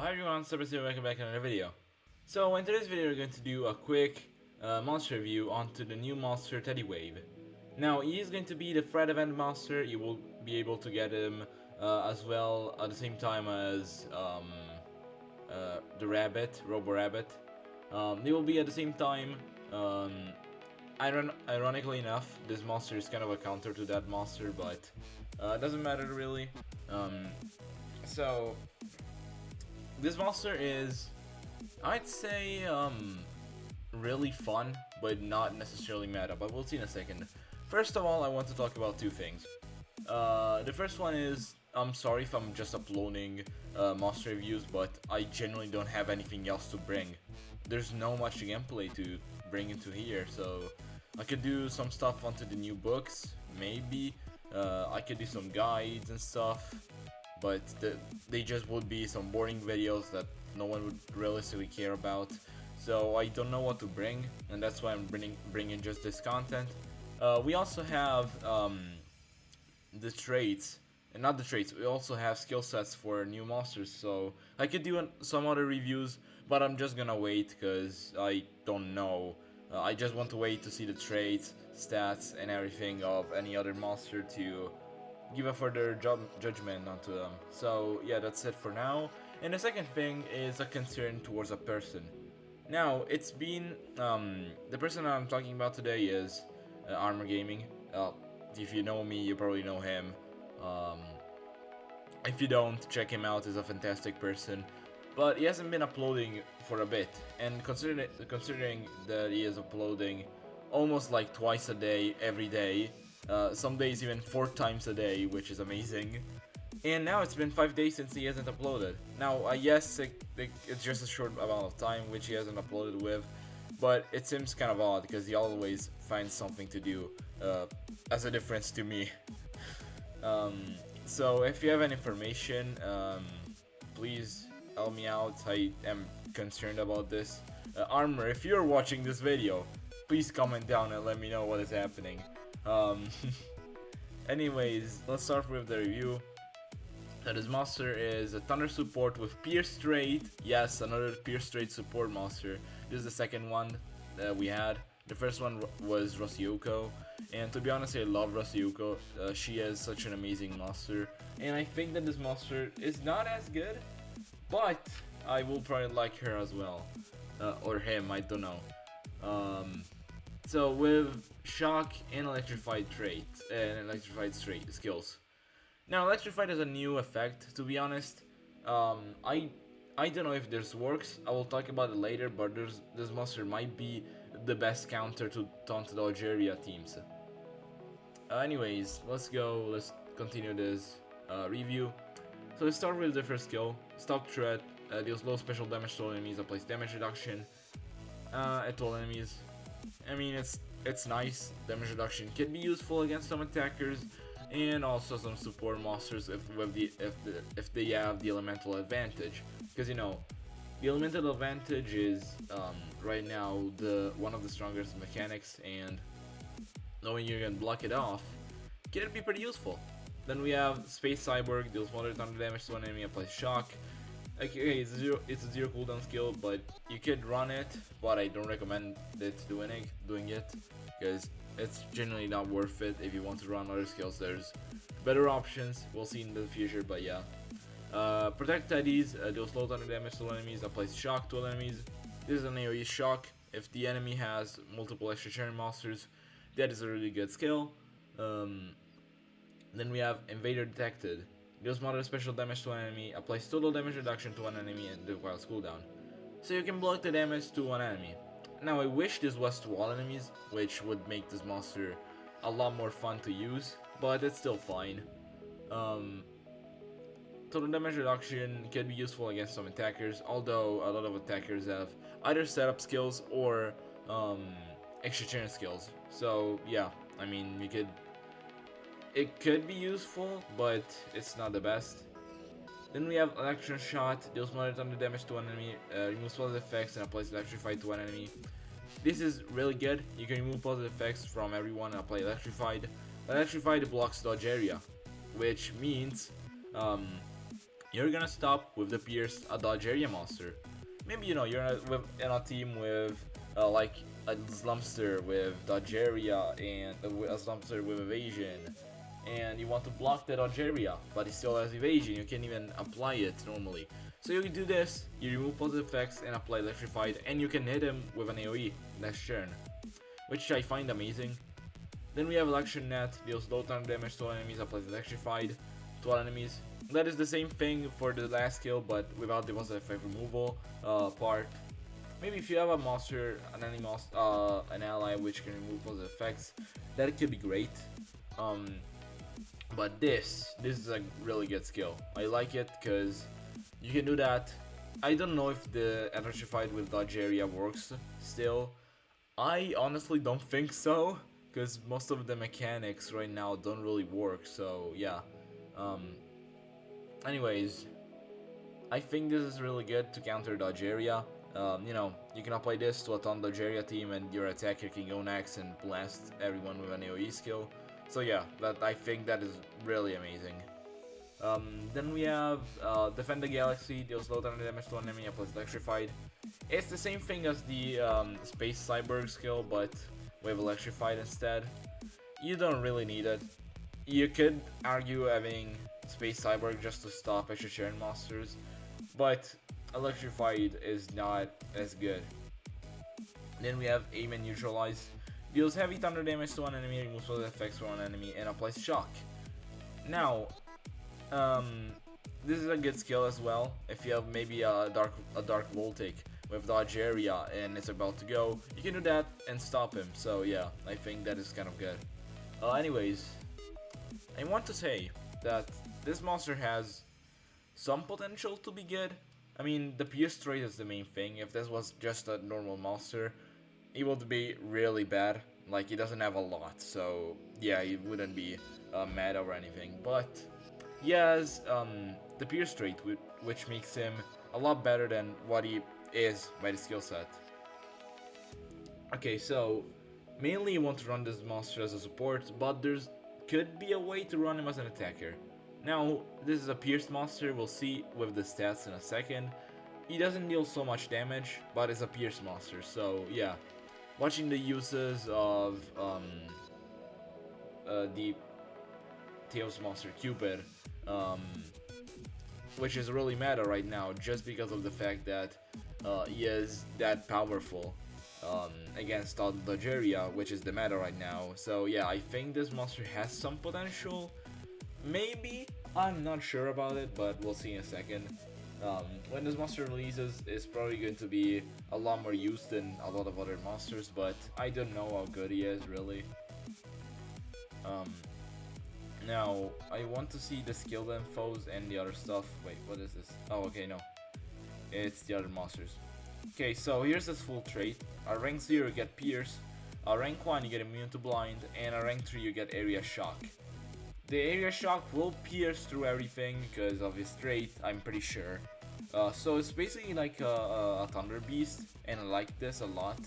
Hi everyone, Sebastian, welcome back to another video. So in today's video we're going to do a quick monster review onto the new monster TEDDYWAVE. Now he is going to be the threat event monster. You will be able to get him as well at the same time as the rabbit, Robo Rabbit. They will be at the same time. Ironically enough, this monster is kind of a counter to that monster, but it doesn't matter really. So this monster is, I'd say, really fun, but not necessarily meta, but we'll see in a second. First of all, I want to talk about two things. The first one is, I'm sorry if I'm just uploading monster reviews, but I genuinely don't have anything else to bring. There's no much gameplay to bring into here, so I could do some stuff onto the new books, maybe. I could do some guides and stuff, but they just would be some boring videos that no one would realistically care about. So I don't know what to bring, and that's why I'm bringing just this content. We also have the traits, and not the traits, we also have skill sets for new monsters, so I could do some other reviews, but I'm just gonna wait because I don't know. I just want to wait to see the traits, stats, and everything of any other monster to give a further judgment onto them. So yeah, that's it for now. And the second thing is a concern towards a person. Now, it's been, the person I'm talking about today is Armor Gaming. If you know me, you probably know him. If you don't, check him out, he's a fantastic person. But he hasn't been uploading for a bit, and considering that he is uploading almost like twice a day, every day, some days even 4 times a day, which is amazing. And now it's been 5 days since he hasn't uploaded. Now, yes, it's just a short amount of time which he hasn't uploaded with, but it seems kind of odd because he always finds something to do as a difference to me. So if you have any information, please help me out. I am concerned about this. Armor, if you're watching this video, please comment down and let me know what is happening. Anyways, let's start with the review. This monster is a Thunder support with Pierce Trait. Yes, another Pierce Trait support monster. This is the second one that we had. The first one was Rosyuko, and to be honest, I love Rosyuko. She is such an amazing monster, and I think that this monster is not as good, but I will probably like her as well, or him, I don't know. So with Shock and Electrified traits, and Electrified skills. Now, Electrified is a new effect, to be honest. I don't know if this works, I will talk about it later, but this monster might be the best counter to Taunted Algeria teams. Anyways, let's continue this review. So we start with the first skill, Stalk Threat, deals low special damage to all enemies, applies damage reduction at all enemies. I mean, it's nice. Damage reduction can be useful against some attackers, and also some support monsters if they have the elemental advantage, because you know the elemental advantage is right now one of the strongest mechanics, and knowing you can block it off can be pretty useful. Then we have Space Cyborg, deals moderate thunder damage to one enemy, applies shock. Okay, it's a zero cooldown skill, but you could run it, but I don't recommend doing it because it's generally not worth it. If you want to run other skills, there's better options. We'll see in the future, but yeah. Protect Teddies, deals low thunder damage to all enemies, applies shock to all enemies. This is an AoE shock. If the enemy has multiple extra chain monsters, that is a really good skill. Then we have Invader Detected. Deals moderate special damage to one enemy, applies total damage reduction to one enemy and requires cooldown. So you can block the damage to one enemy. Now I wish this was to all enemies, which would make this monster a lot more fun to use, but it's still fine. Total damage reduction can be useful against some attackers, although a lot of attackers have either setup skills or extra chain skills. So yeah, I mean it could be useful, but it's not the best. Then we have Electron Shot, deals moderate thunder damage to one enemy, removes positive effects and applies Electrified to one enemy. This is really good. You can remove positive effects from everyone and apply Electrified. Electrified blocks dodge area, which means you're gonna stop with the Pierce a dodge area monster. Maybe you're in a team with like a Slumster with dodge area and a Slumster with evasion, and you want to block the dodge area, but it still has evasion. You can't even apply it normally. So you do this, you remove positive effects and apply electrified, and you can hit him with an AoE next turn, which I find amazing. Then we have Electron Net, deals low time damage to all enemies, applies electrified to all enemies. That is the same thing for the last skill, but without the positive effect removal part. Maybe if you have a monster, an ally which can remove positive effects, that could be great. But this is a really good skill. I like it because you can do that. I don't know if the electrified with dodge area works still. I honestly don't think so, because most of the mechanics right now don't really work, so yeah. Anyways, I think this is really good to counter dodge area. You can apply this to a ton dodge area team and your attacker can go next and blast everyone with an AoE skill. So yeah, I think that is really amazing. Then we have Defend the Galaxy, deals low damage to an enemy, applies electrified. It's the same thing as the Space Cyborg skill, but with electrified instead. You don't really need it. You could argue having Space Cyborg just to stop extra Sharon monsters, but electrified is not as good. Then we have Aim and Neutralize. Deals heavy thunder damage to one enemy, removes all the effects from one enemy, and applies shock. Now, this is a good skill as well. If you have maybe a dark Voltic with dodge area and it's about to go, you can do that and stop him. So yeah, I think that is kind of good. Anyways, I want to say that this monster has some potential to be good. I mean, the pierce trait is the main thing. If this was just a normal monster, it would be really bad. Like, he doesn't have a lot, so yeah, he wouldn't be meta or anything. But he has the pierce trait, which makes him a lot better than what he is by the skill set. Okay, so mainly you want to run this monster as a support, but there's could be a way to run him as an attacker. Now, this is a pierce monster, we'll see with the stats in a second. He doesn't deal so much damage, but it's a pierce monster, so yeah. Watching the uses of the Tails monster Cupid, which is really meta right now, just because of the fact that he is that powerful against the Dodgeria, which is the meta right now. So yeah, I think this monster has some potential. Maybe, I'm not sure about it, but we'll see in a second. When this monster releases, it's probably going to be a lot more used than a lot of other monsters, but I don't know how good he is, really. Now, I want to see the skill infos and the other stuff. Wait, what is this? Oh, okay, no. It's the other monsters. Okay, so here's his full trait. At rank 0 you get Pierce, at rank 1 you get Immune to Blind, and at rank 3 you get Area Shock. The Area Shock will pierce through everything because of his trait, I'm pretty sure. So it's basically like a Thunder Beast, and I like this a lot.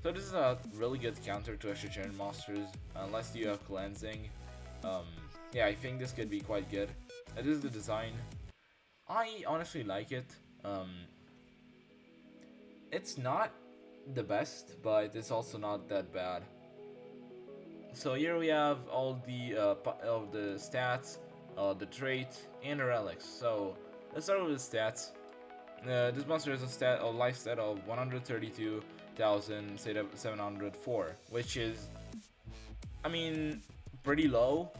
So this is a really good counter to extra gen monsters, unless you have Cleansing. Yeah, I think this could be quite good. This is the design. I honestly like it. It's not the best, but it's also not that bad. So here we have all the stats, the trait, and the relics. So let's start with the stats. This monster has a life stat of 132,704, which is, I mean, pretty low.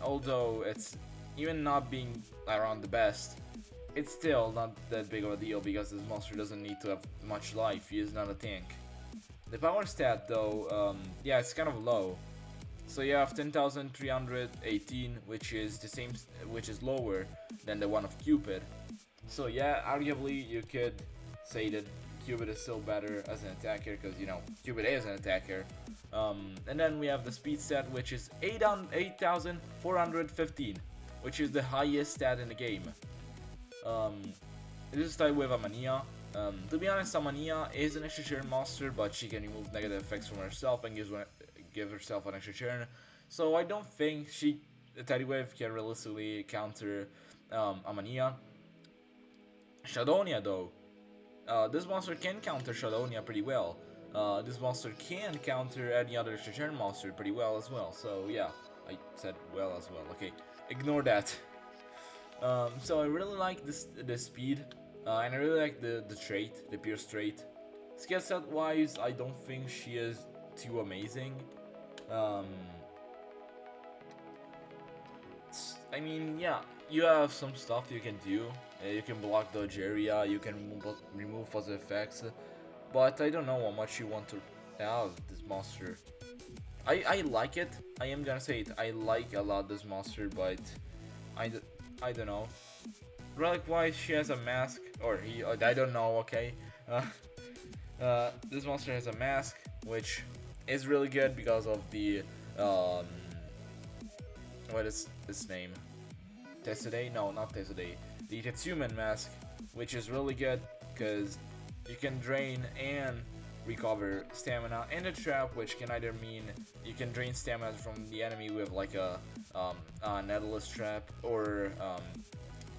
Although it's even not being around the best, it's still not that big of a deal because this monster doesn't need to have much life. He is not a tank. The power stat though, yeah, it's kind of low. So you have 10,318, which is the same, which is lower than the one of Cupid. So yeah, arguably you could say that Cupid is still better as an attacker because, you know, Cupid is an attacker. And then we have the speed stat, which is 8,415, which is the highest stat in the game. This is tied with Amania. To be honest, Amania is an extra turn monster, but she can remove negative effects from herself and give herself an extra turn. So I don't think TEDDYWAVE can realistically counter Amania. Shadonia though, this monster can counter Shadonia pretty well. This monster can counter any other Shashan monster pretty well as well. So yeah, I said well as well. Okay, ignore that. So I really like the speed, and I really like the trait, the Pierce trait. Skill set wise, I don't think she is too amazing. Um, I mean, yeah, you have some stuff you can do. You can block dodge area, you can remove positive effects, but I don't know how much you want to have this monster. I like it. I am gonna say it. I like a lot this monster, but I, I don't know. Relic wise, she has a mask, or he. I don't know. Okay. This monster has a mask, which is really good because of the what is its name? Tessuday? No, not Tessuday. The Tetsuman mask, which is really good because you can drain and recover stamina, and a trap, which can either mean you can drain stamina from the enemy with like a Netless trap, or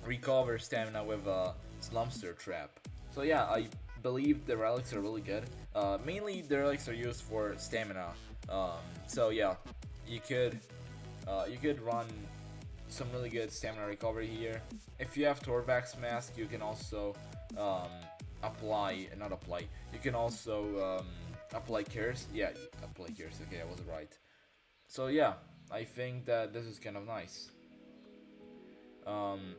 recover stamina with a Slumster trap. So yeah, I believe the relics are really good. Mainly the relics are used for stamina. So yeah, you could run some really good stamina recovery here. If you have Torvax mask, you can also not apply. You can also apply curse. Yeah, apply curse. Okay, I was right. So yeah, I think that this is kind of nice.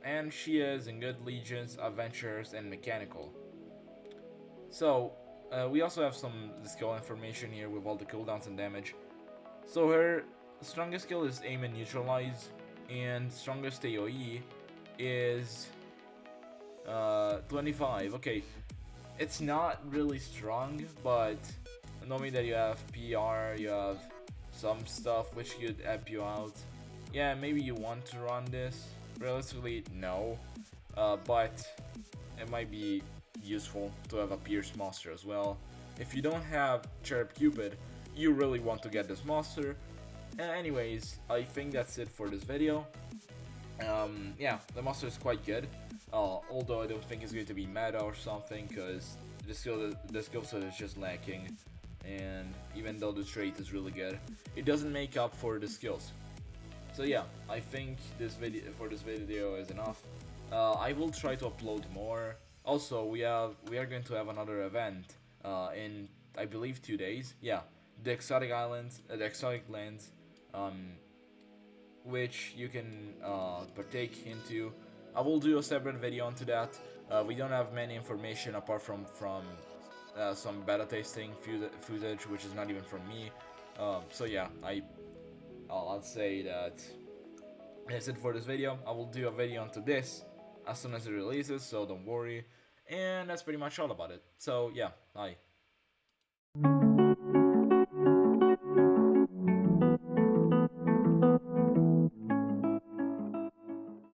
And she is in good legions, adventures, and mechanical. So we also have some skill information here with all the cooldowns and damage. So her strongest skill is aim and neutralize, and strongest AoE is 25. Okay, it's not really strong, but knowing that you have PR, you have some stuff which could help you out. Yeah, maybe you want to run this. Realistically, no, but it might be useful to have a Pierce monster as well. If you don't have Cherub Cupid, you really want to get this monster. Anyways, I think that's it for this video. Yeah, the monster is quite good, although I don't think it's going to be meta or something, because the skill set is just lacking, and even though the trait is really good, it doesn't make up for the skills. So yeah, I think this video is enough. I will try to upload more. Also, we are going to have another event in, I believe, 2 days. Yeah, the exotic islands, the exotic lands, which you can partake into. I will do a separate video onto that. We don't have many information apart from some beta testing footage, which is not even from me. So yeah, I'll say that that's it for this video. I will do a video onto this as soon as it releases, so don't worry. And that's pretty much all about it. So yeah, bye.